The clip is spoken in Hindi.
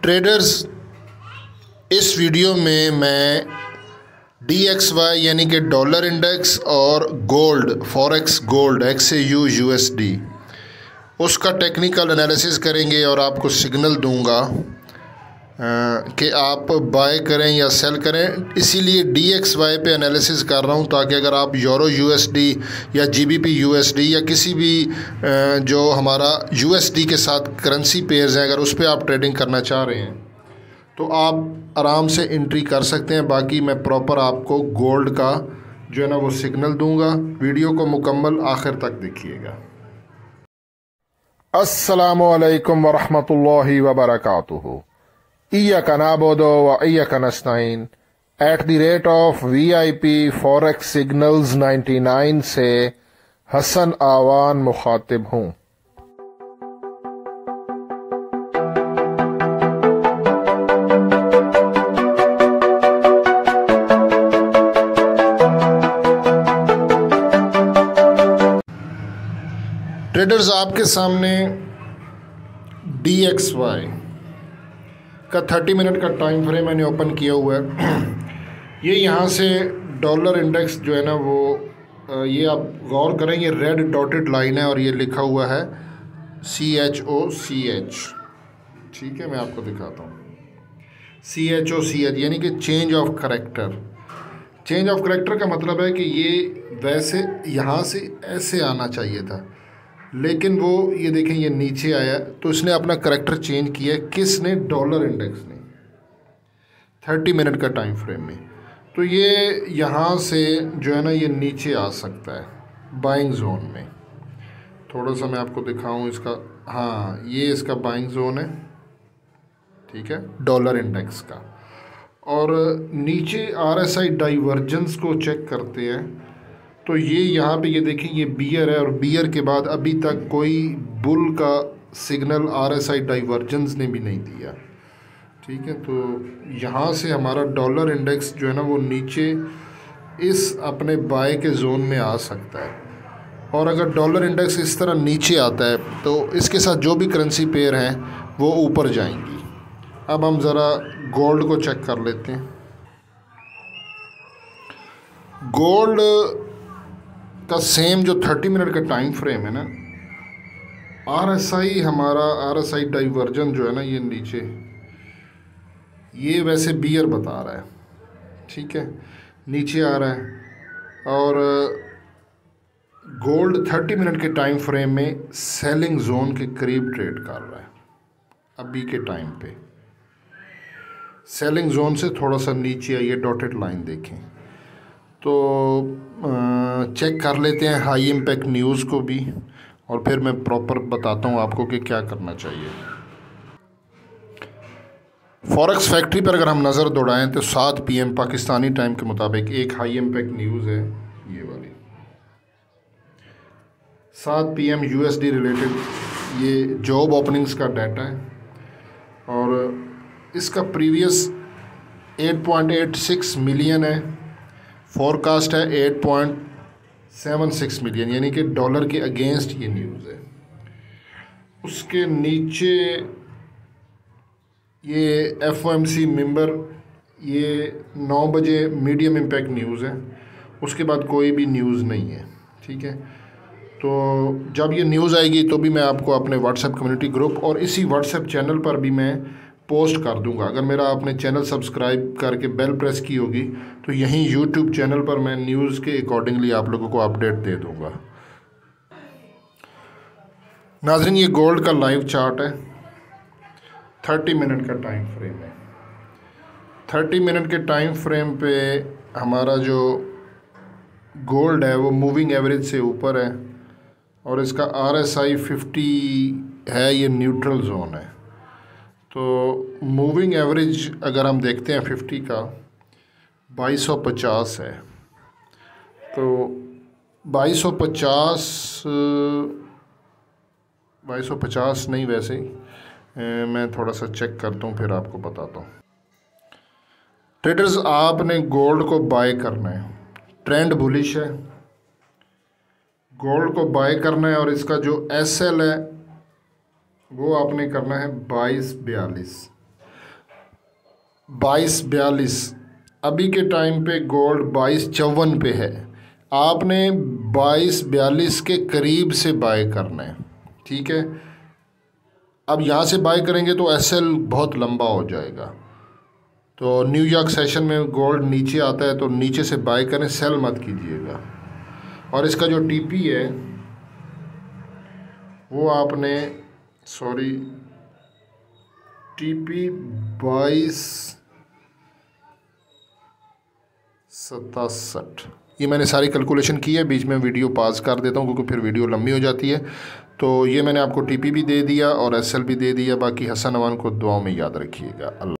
ट्रेडर्स, इस वीडियो में मैं DXY यानी कि डॉलर इंडेक्स और gold forex gold XAU USD उसका टेक्निकल एनालिसिस करेंगे और आपको सिग्नल दूंगा कि आप बाय करें या सेल करें। इसीलिए DXY पे एनालिसिस कर रहा हूं ताकि अगर आप यूरो USD या GBP USD या किसी भी जो हमारा USD के साथ करेंसी पेयर्स हैं अगर उस पर आप ट्रेडिंग करना चाह रहे हैं तो आप आराम से एंट्री कर सकते हैं। बाकी मैं प्रॉपर आपको गोल्ड का जो है ना वो सिग्नल दूंगा। वीडियो को मुकम्मल आखिर तक देखिएगा। अस्सलामु अलैकुम वरहमतुल्लाहि वबरकातुहू। इय्याका नअबुदु व इय्याका नस्तईन @ VIP फॉरेक्स सिग्नल्स 99 से हसन आवान मुखातिब हूँ। ट्रेडर्स, आपके सामने DXY का 30 मिनट का टाइम फ्रेम मैंने ओपन किया हुआ है। ये यहाँ से डॉलर इंडेक्स जो है ना वो ये आप गौर करें, ये रेड डॉटेड लाइन है और ये लिखा हुआ है CHOCH। ठीक है, मैं आपको दिखाता हूँ। CHOCH यानी कि change of character. Change of character का मतलब है कि ये वैसे यहाँ से ऐसे आना चाहिए था, लेकिन वो ये देखें ये नीचे आया, तो इसने अपना करैक्टर चेंज किया। किसने? डॉलर इंडेक्स ने 30 मिनट का टाइम फ्रेम में। तो ये यहाँ से जो है ना ये नीचे आ सकता है बाइंग जोन में। थोड़ा सा मैं आपको दिखाऊं इसका। हाँ, ये इसका बाइंग जोन है, ठीक है, डॉलर इंडेक्स का। और नीचे RSI डाइवर्जेंस को चेक करते हैं तो ये यहाँ पे ये देखें ये बियर है और बियर के बाद अभी तक कोई बुल का सिग्नल RSI डाइवर्जेंस ने भी नहीं दिया। ठीक है, तो यहाँ से हमारा डॉलर इंडेक्स जो है ना वो नीचे इस अपने बाय के जोन में आ सकता है। और अगर डॉलर इंडेक्स इस तरह नीचे आता है तो इसके साथ जो भी करेंसी पेयर हैं वो ऊपर जाएंगी। अब हम ज़रा गोल्ड को चेक कर लेते हैं। गोल्ड का सेम जो 30 मिनट का टाइम फ्रेम है ना, RSI हमारा RSI डाइवर्जन जो है ना ये नीचे, ये वैसे बियर बता रहा है, ठीक है, नीचे आ रहा है। और गोल्ड 30 मिनट के टाइम फ्रेम में सेलिंग जोन के करीब ट्रेड कर रहा है। अभी के टाइम पे सेलिंग जोन से थोड़ा सा नीचे आई है, डॉटेड लाइन देखें। तो चेक कर लेते हैं हाई इम्पैक्ट न्यूज़ को भी, और फिर मैं प्रॉपर बताता हूँ आपको कि क्या करना चाहिए। फॉरेक्स फैक्ट्री पर अगर हम नज़र दौड़ाएं तो 7 PM पाकिस्तानी टाइम के मुताबिक एक हाई इम्पैक्ट न्यूज़ है ये वाली। 7 PM USD रिलेटेड ये जॉब ओपनिंग्स का डाटा है और इसका प्रीवियस 8.86 मिलियन है, फोरकास्ट है 8.76 मिलियन, यानी कि डॉलर के अगेंस्ट ये न्यूज़ है। उसके नीचे ये FOMC मेंबर, ये 9 बजे मीडियम इम्पैक्ट न्यूज़ है। उसके बाद कोई भी न्यूज़ नहीं है, ठीक है। तो जब ये न्यूज़ आएगी तो भी मैं आपको अपने व्हाट्सएप कम्युनिटी ग्रुप और इसी व्हाट्सएप चैनल पर भी मैं पोस्ट कर दूंगा। अगर मेरा आपने चैनल सब्सक्राइब करके बेल प्रेस की होगी तो यहीं YouTube चैनल पर मैं न्यूज़ के अकॉर्डिंगली आप लोगों को अपडेट दे दूंगा। नाज़रीन, ये गोल्ड का लाइव चार्ट है, 30 मिनट का टाइम फ्रेम है। 30 मिनट के टाइम फ्रेम पे हमारा जो गोल्ड है वो मूविंग एवरेज से ऊपर है और इसका RSI 50 है, ये न्यूट्रल जोन है। तो मूविंग एवरेज अगर हम देखते हैं 50 का 2250 है। तो 2250 नहीं, वैसे ही मैं थोड़ा सा चेक करता हूँ फिर आपको बताता हूँ। ट्रेडर्स, आपने गोल्ड को बाय करना है, ट्रेंड बुलिश है, गोल्ड को बाय करना है और इसका जो SL है वो आपने करना है 2242। 22.42, अभी के टाइम पे गोल्ड 22.54 पे है। आपने 22.42 के करीब से बाय करना है, ठीक है। अब यहाँ से बाय करेंगे तो एसएल बहुत लंबा हो जाएगा। तो न्यूयॉर्क सेशन में गोल्ड नीचे आता है तो नीचे से बाय करें, सेल मत कीजिएगा। और इसका जो टीपी है वो आपने टीपी 22.67, ये मैंने सारी कैलकुलेशन की है। बीच में वीडियो पॉज कर देता हूँ क्योंकि फिर वीडियो लंबी हो जाती है। तो ये मैंने आपको टीपी भी दे दिया और एसएल भी दे दिया। बाकी हसन अमान को दुआओं में याद रखिएगा। अल्लाह।